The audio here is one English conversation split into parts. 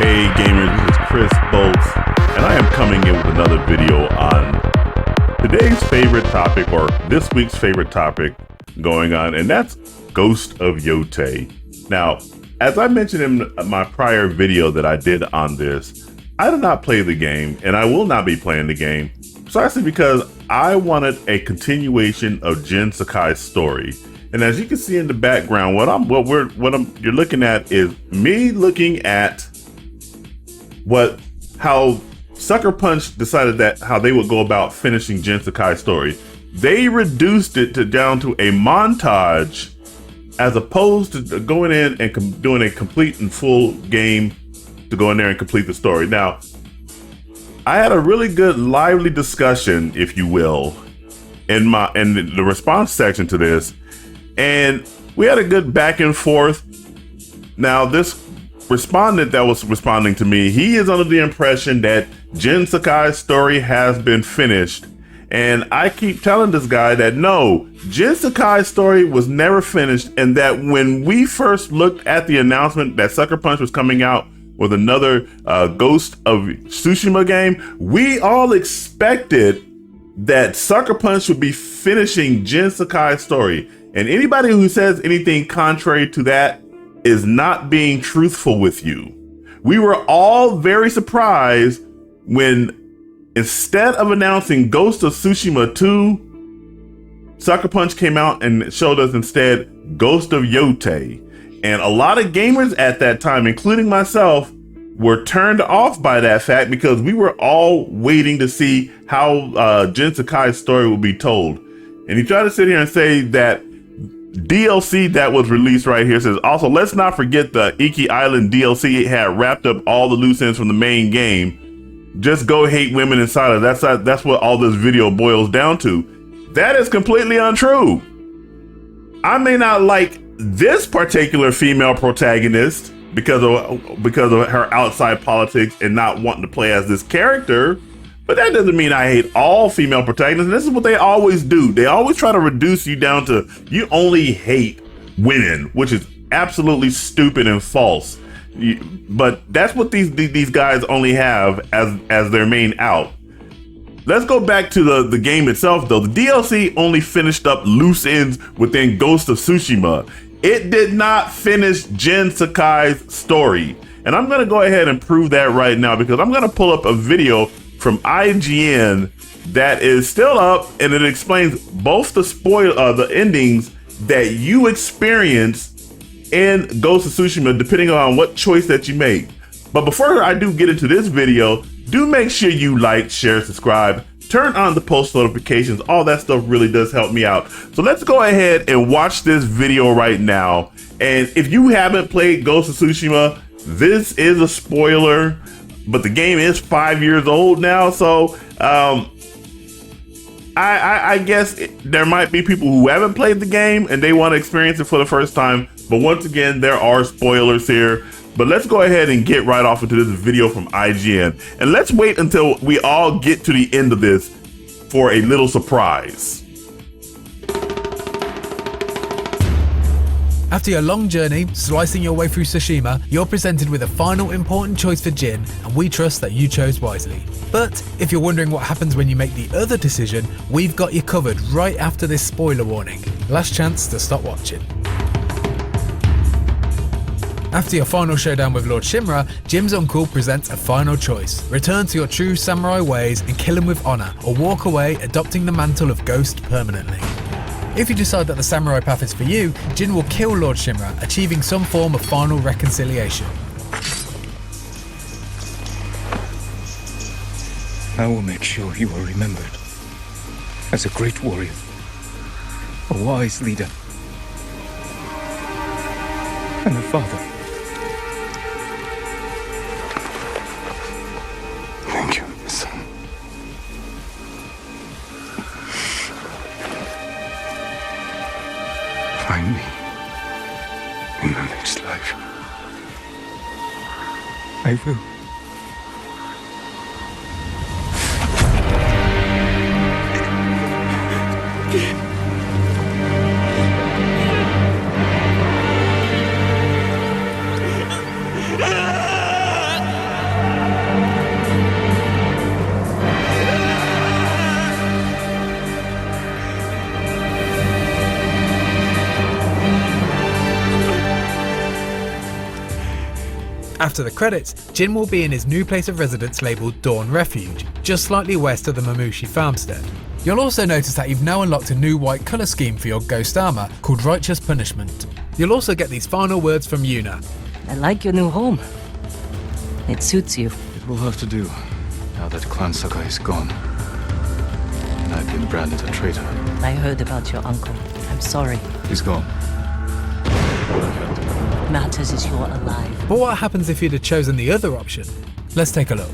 Hey gamers, this is Chris Bolts, and I am coming in with another video on today's favorite topic, or this week's favorite topic going on, and that's Ghost of Yotei. Now, as I mentioned in my prior video that I did on this, I did not play the game, and I will not be playing the game, precisely because I wanted a continuation of Jin Sakai's story. And as you can see in the background, you're looking at is me looking at how Sucker Punch decided that how they would go about finishing Jin Sakai's story. They reduced it down to a montage, as opposed to going in and doing a complete and full game to go in there and complete the story. Now, I had a really good, lively discussion, if you will, in the response section to this, and we had a good back and forth. Now, this respondent that was responding to me, he is under the impression that Jin Sakai's story has been finished. And I keep telling this guy that no, Jin Sakai's story was never finished, and that when we first looked at the announcement that Sucker Punch was coming out with another Ghost of Tsushima game, we all expected that Sucker Punch would be finishing Jin Sakai's story. And anybody who says anything contrary to that is not being truthful with you. We were all very surprised when, instead of announcing Ghost of Tsushima 2, Sucker Punch came out and showed us instead Ghost of Yotei. And a lot of gamers at that time, including myself, were turned off by that fact because we were all waiting to see how Jin Sakai's story would be told. And he tried to sit here and say that DLC that was released right here says, also, let's not forget the Iki Island DLC. It had wrapped up all the loose ends from the main game. Just go hate women inside of it. That's what all this video boils down to. That is completely untrue. I may not like this particular female protagonist because of her outside politics and not wanting to play as this character, but that doesn't mean I hate all female protagonists. And this is what they always do. They always try to reduce you down to you only hate women, which is absolutely stupid and false. But that's what these guys only have as their main out. Let's go back to the game itself, though. The DLC only finished up loose ends within Ghost of Tsushima. It did not finish Jin Sakai's story. And I'm going to go ahead and prove that right now, because I'm going to pull up a video from IGN that is still up, and it explains both the endings that you experience in Ghost of Tsushima, depending on what choice that you make. But before I do get into this video, do make sure you like, share, subscribe, turn on the post notifications. All that stuff really does help me out. So let's go ahead and watch this video right now. And if you haven't played Ghost of Tsushima, this is a spoiler, but the game is 5 years old now. So I guess there might be people who haven't played the game and they want to experience it for the first time. But once again, there are spoilers here. But let's go ahead and get right off into this video from IGN. And let's wait until we all get to the end of this for a little surprise. After your long journey, slicing your way through Tsushima, you're presented with a final important choice for Jin, and we trust that you chose wisely. But if you're wondering what happens when you make the other decision, we've got you covered right after this spoiler warning. Last chance to stop watching. After your final showdown with Lord Shimura, Jim's uncle presents a final choice. Return to your true samurai ways and kill him with honor, or walk away adopting the mantle of Ghost permanently. If you decide that the samurai path is for you, Jin will kill Lord Shimura, achieving some form of final reconciliation. I will make sure you are remembered as a great warrior, a wise leader, and a father. Thank you, son. Find me in the next life. I will. After the credits, Jin will be in his new place of residence labelled Dawn Refuge, just slightly west of the Mamushi farmstead. You'll also notice that you've now unlocked a new white colour scheme for your ghost armour called Righteous Punishment. You'll also get these final words from Yuna. I like your new home. It suits you. It will have to do, now that Clan Sakai is gone. And I've been branded a traitor. I heard about your uncle. I'm sorry. He's gone. What matters is you're alive. But what happens if you'd have chosen the other option? Let's take a look.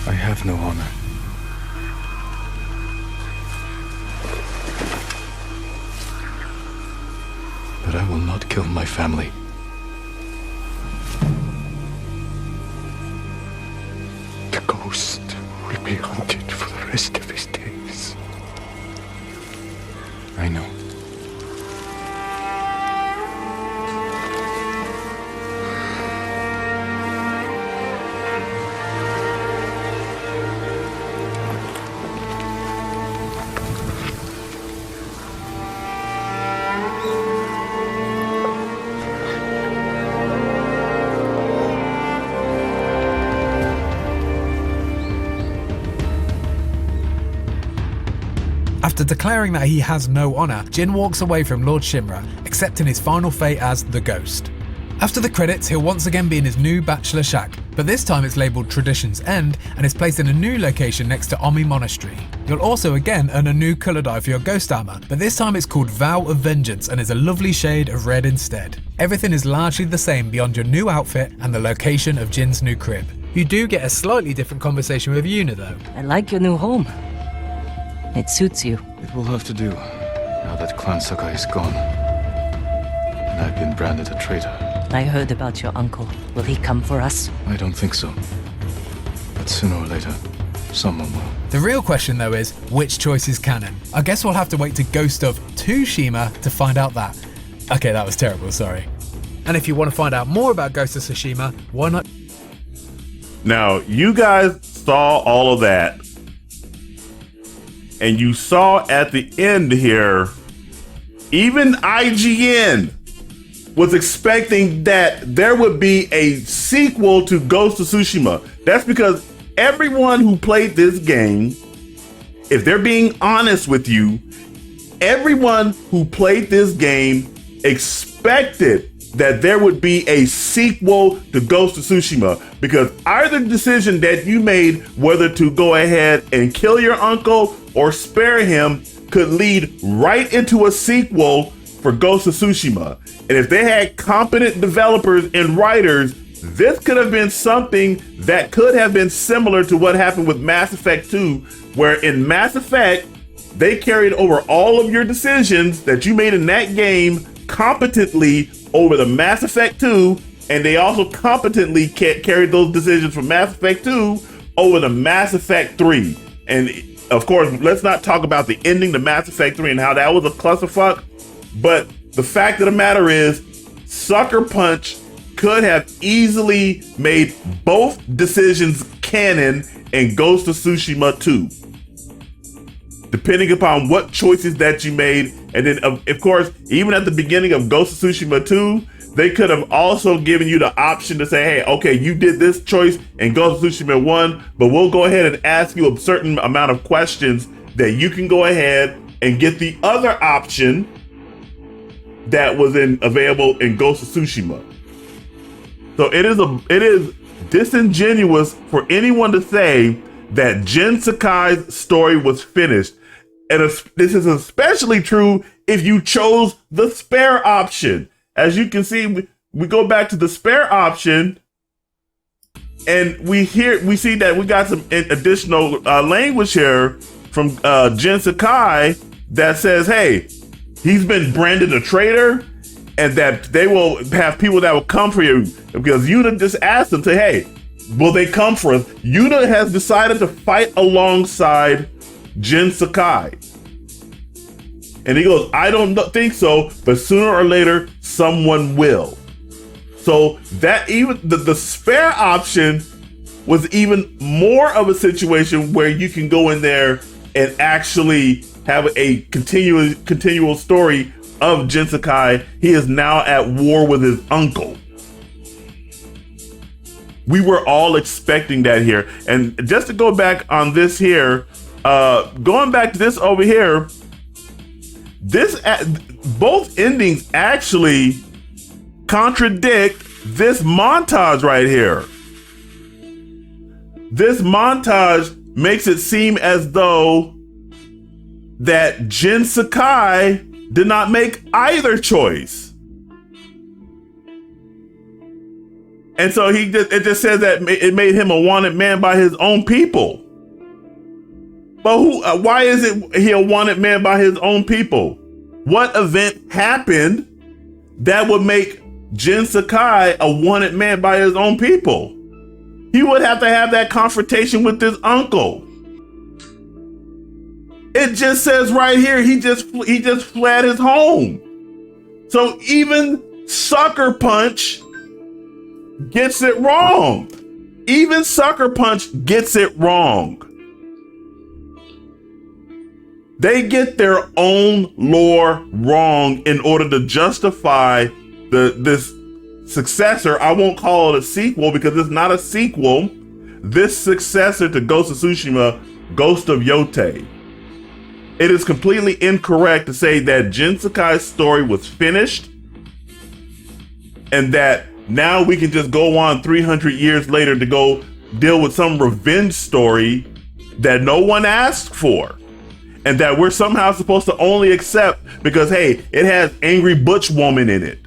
I have no honor. But I will not kill my family. The ghost will be hunted for the rest of his days. I know. After declaring that he has no honour, Jin walks away from Lord Shimura, accepting his final fate as the Ghost. After the credits, he'll once again be in his new bachelor shack, but this time it's labelled Tradition's End and is placed in a new location next to Omi Monastery. You'll also again earn a new colour dye for your ghost armour, but this time it's called Vow of Vengeance and is a lovely shade of red instead. Everything is largely the same beyond your new outfit and the location of Jin's new crib. You do get a slightly different conversation with Yuna though. I like your new home. It suits you. It will have to do, now that Clan Sakai is gone. And I've been branded a traitor. I heard about your uncle. Will he come for us? I don't think so. But sooner or later, someone will. The real question though is, which choice is canon? I guess we'll have to wait to Ghost of Tsushima to find out that. Okay, that was terrible, sorry. And if you want to find out more about Ghost of Tsushima, why not? Now, you guys saw all of that. And you saw at the end here, even IGN was expecting that there would be a sequel to Ghost of Tsushima. That's because everyone who played this game, if they're being honest with you, everyone who played this game expected that there would be a sequel to Ghost of Tsushima, because either decision that you made, whether to go ahead and kill your uncle or spare him, could lead right into a sequel for Ghost of Tsushima. And if they had competent developers and writers, this could have been something that could have been similar to what happened with Mass Effect 2, where in Mass Effect, they carried over all of your decisions that you made in that game competently over the Mass Effect 2, and they also competently carried those decisions from Mass Effect 2 over the Mass Effect 3. And of course, let's not talk about the ending to Mass Effect 3 and how that was a clusterfuck, but the fact of the matter is, Sucker Punch could have easily made both decisions canon in Ghost of Tsushima 2. Depending upon what choices that you made. And then, of course, even at the beginning of Ghost of Tsushima 2, they could have also given you the option to say, hey, okay, you did this choice in Ghost of Tsushima 1, but we'll go ahead and ask you a certain amount of questions that you can go ahead and get the other option that was available in Ghost of Tsushima. So it is disingenuous for anyone to say that Jin Sakai's story was finished. And this is especially true if you chose the spare option. As you can see, we go back to the spare option, and we see that we got some additional language here from Jin Sakai that says, hey, he's been branded a traitor, and that they will have people that will come for you. Because Yuna just asked them, say, hey, will they come for us? Yuna has decided to fight alongside Jin Sakai. And he goes, I don't think so, but sooner or later, someone will. So that even the spare option was even more of a situation where you can go in there and actually have a continual story of Jin Sakai. He is now at war with his uncle. We were all expecting that here. And just to go back on this here, going back to this over here, both endings actually contradict this montage right here. This montage makes it seem as though that Jin Sakai did not make either choice. And so it just says that it made him a wanted man by his own people. But why is he a wanted man by his own people? What event happened that would make Jin Sakai a wanted man by his own people? He would have to have that confrontation with his uncle. It just says right here, he just fled his home. So even Sucker Punch gets it wrong. Even Sucker Punch gets it wrong. They get their own lore wrong in order to justify this successor. I won't call it a sequel because it's not a sequel. This successor to Ghost of Tsushima, Ghost of Yotei. It is completely incorrect to say that Jin Sakai's story was finished and that now we can just go on 300 years later to go deal with some revenge story that no one asked for and that we're somehow supposed to only accept because, hey, it has angry butch woman in it.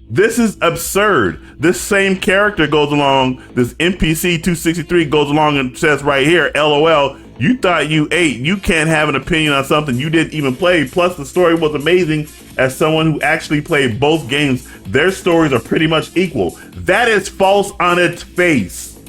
This is absurd. This same character goes along, this NPC 263 goes along and says right here, LOL, you thought you ate. You can't have an opinion on something you didn't even play. Plus, the story was amazing. As someone who actually played both games, their stories are pretty much equal. That is false on its face.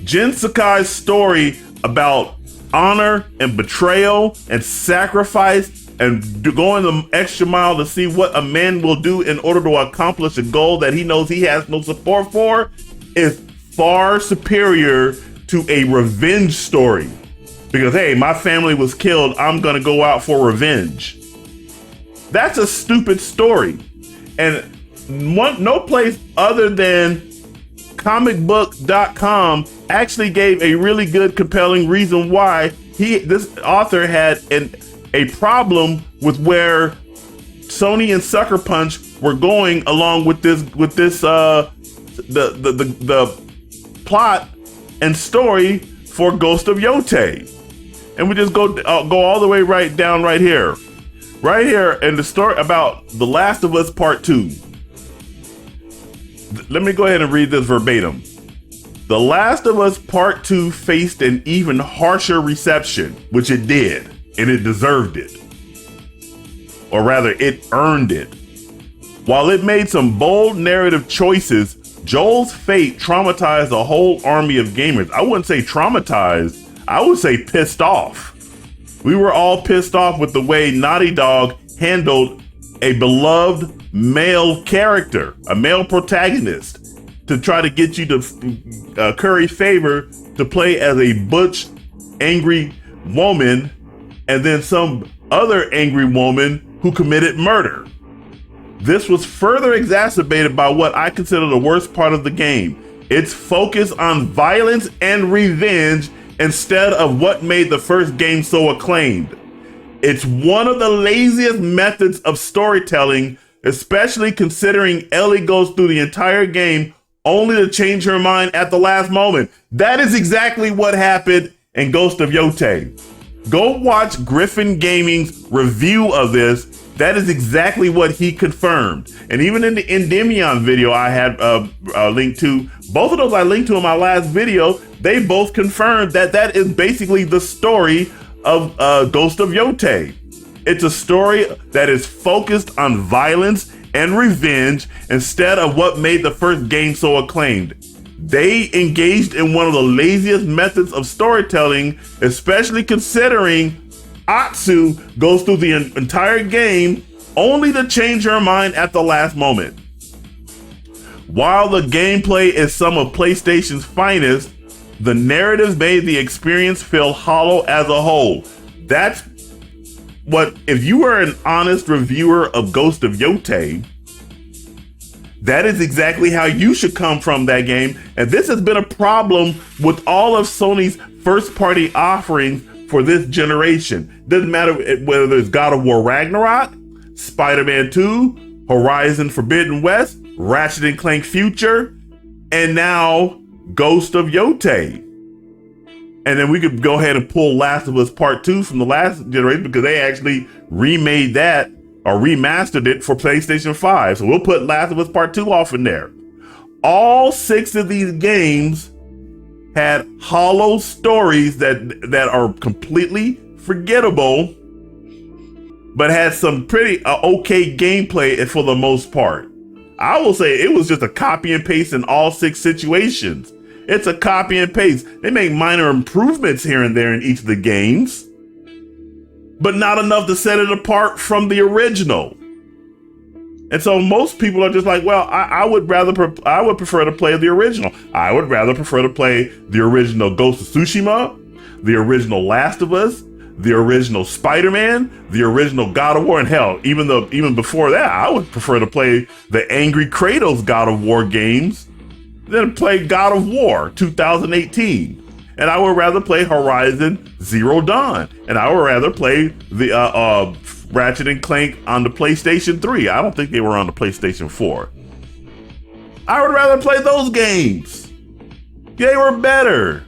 Jin Sakai's story about honor and betrayal and sacrifice and going the extra mile to see what a man will do in order to accomplish a goal that he knows he has no support for is far superior to a revenge story. Because, hey, my family was killed, I'm gonna go out for revenge. That's a stupid story. And no place other than comicbook.com actually gave a really good, compelling reason why this author had a problem with where Sony and Sucker Punch were going along with this the plot and story for Ghost of Yotei. And we just go all the way right down right here in the story about The Last of Us Part 2. Let me go ahead and read this verbatim. The Last of Us Part 2 faced an even harsher reception, which it did, and it deserved it. Or rather, it earned it. While it made some bold narrative choices, Joel's fate traumatized a whole army of gamers. I wouldn't say traumatized, I would say pissed off. We were all pissed off with the way Naughty Dog handled a beloved male character, a male protagonist, to try to get you to curry favor to play as a butch, angry woman, and then some other angry woman who committed murder. This was further exacerbated by what I consider the worst part of the game. Its focus on violence and revenge instead of what made the first game so acclaimed. It's one of the laziest methods of storytelling, especially considering Ellie goes through the entire game only to change her mind at the last moment. That is exactly what happened in Ghost of Yotei. Go watch Griffin Gaming's review of this. That is exactly what he confirmed. And even in the Endymion video I had linked to, both of those I linked to in my last video, they both confirmed that that is basically the story of Ghost of Yotei. It's a story that is focused on violence and revenge instead of what made the first game so acclaimed. They engaged in one of the laziest methods of storytelling, especially considering Atsu goes through the entire game only to change her mind at the last moment. While the gameplay is some of PlayStation's finest, the narratives made the experience feel hollow as a whole. That's what, if you were an honest reviewer of Ghost of Yotei, that is exactly how you should come from that game. And this has been a problem with all of Sony's first-party offerings for this generation. Doesn't matter whether it's God of War Ragnarok, Spider-Man 2, Horizon Forbidden West, Ratchet & Clank Future, and now Ghost of Yotei. And then we could go ahead and pull Last of Us Part 2 from the last generation because they actually remade that or remastered it for PlayStation 5. So we'll put Last of Us Part 2 off in there. All 6 of these games had hollow stories that are completely forgettable, but had some pretty okay gameplay for the most part. I will say it was just a copy and paste in all 6 situations. It's a copy and paste. They make minor improvements here and there in each of the games, but not enough to set it apart from the original. And so most people are just like, well, I would prefer to play the original. I would rather prefer to play the original Ghost of Tsushima, the original Last of Us, the original Spider-Man, the original God of War, and hell, even before that, I would prefer to play the Angry Kratos God of War games than play God of War 2018. And I would rather play Horizon Zero Dawn. And I would rather play the Ratchet & Clank on the PlayStation 3. I don't think they were on the PlayStation 4. I would rather play those games. They were better.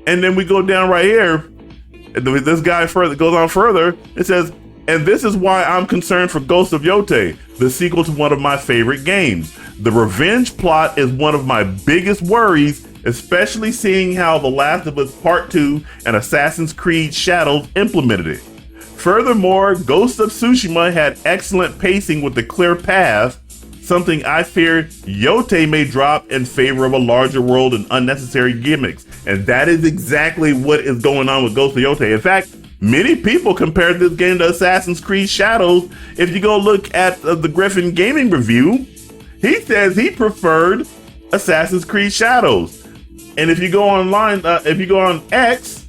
And then we go down right here, and this guy goes on further. It says, and this is why I'm concerned for Ghost of Yotei, the sequel to one of my favorite games. The revenge plot is one of my biggest worries, especially seeing how The Last of Us Part 2 and Assassin's Creed Shadows implemented it. Furthermore, Ghost of Tsushima had excellent pacing with a clear path, something I fear Yotei may drop in favor of a larger world and unnecessary gimmicks. And that is exactly what is going on with Ghost of Yotei. In fact, many people compared this game to Assassin's Creed Shadows. If you go look at the Griffin Gaming review, he says he preferred Assassin's Creed Shadows. And if you go online, if you go on X,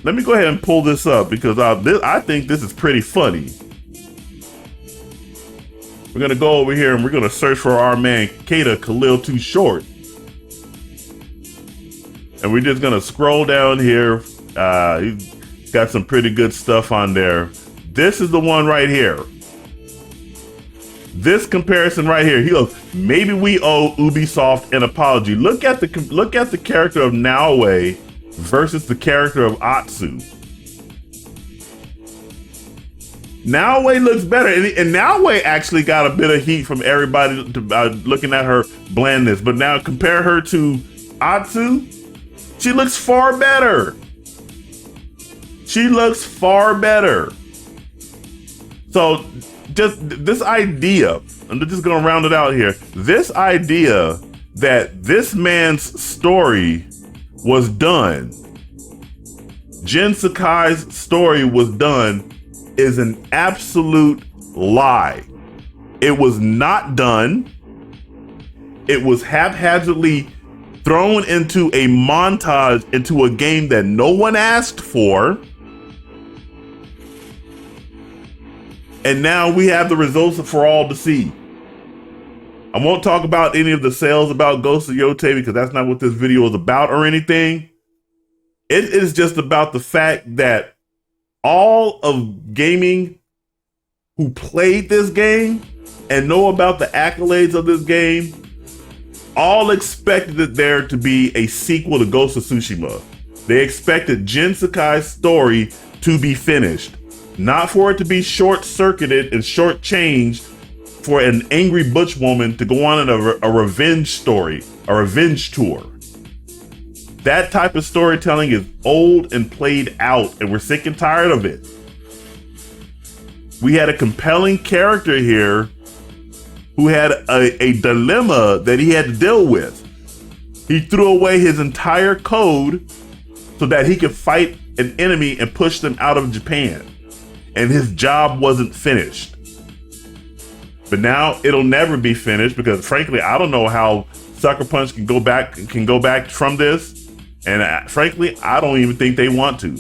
let me go ahead and pull this up because I think this is pretty funny. We're going to go over here and we're going to search for our man, Kata Khalil Too Short. And we're just going to scroll down here. He's got some pretty good stuff on there. This is the one right here. This comparison right here. He goes, maybe we owe Ubisoft an apology. Look at the character of Naoe versus the character of Atsu. Naoe looks better, and Naoe actually got a bit of heat from everybody looking at her blandness. But now compare her to Atsu, she looks far better. She looks far better. So just this idea, I'm just gonna round it out here. This idea that this man's story was done, Jin Sakai's story was done, is an absolute lie. It was not done. It was haphazardly thrown into a montage into a game that no one asked for. And now we have the results for all to see. I won't talk about any of the sales about Ghost of Yotei because that's not what this video is about or anything. It is just about the fact that all of gaming who played this game and know about the accolades of this game all expected there to be a sequel to Ghost of Tsushima. They expected Jin Sakai's story to be finished, not for it to be short-circuited and short-changed for an angry butch woman to go on a revenge story, a revenge tour. That type of storytelling is old and played out, and we're sick and tired of it. We had a compelling character here who had a dilemma that he had to deal with. He threw away his entire code so that he could fight an enemy and push them out of Japan. And his job wasn't finished. But now it'll never be finished because frankly, I don't know how Sucker Punch can go back from this. And frankly, I don't even think they want to.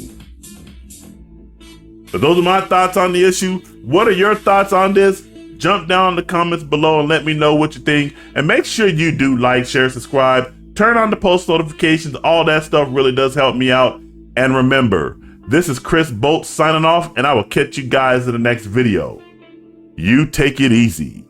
But those are my thoughts on the issue. What are your thoughts on this? Jump down in the comments below and let me know what you think. And make sure you do like, share, subscribe, turn on the post notifications. All that stuff really does help me out. And remember, this is Chris Bolt signing off, and I will catch you guys in the next video. You take it easy.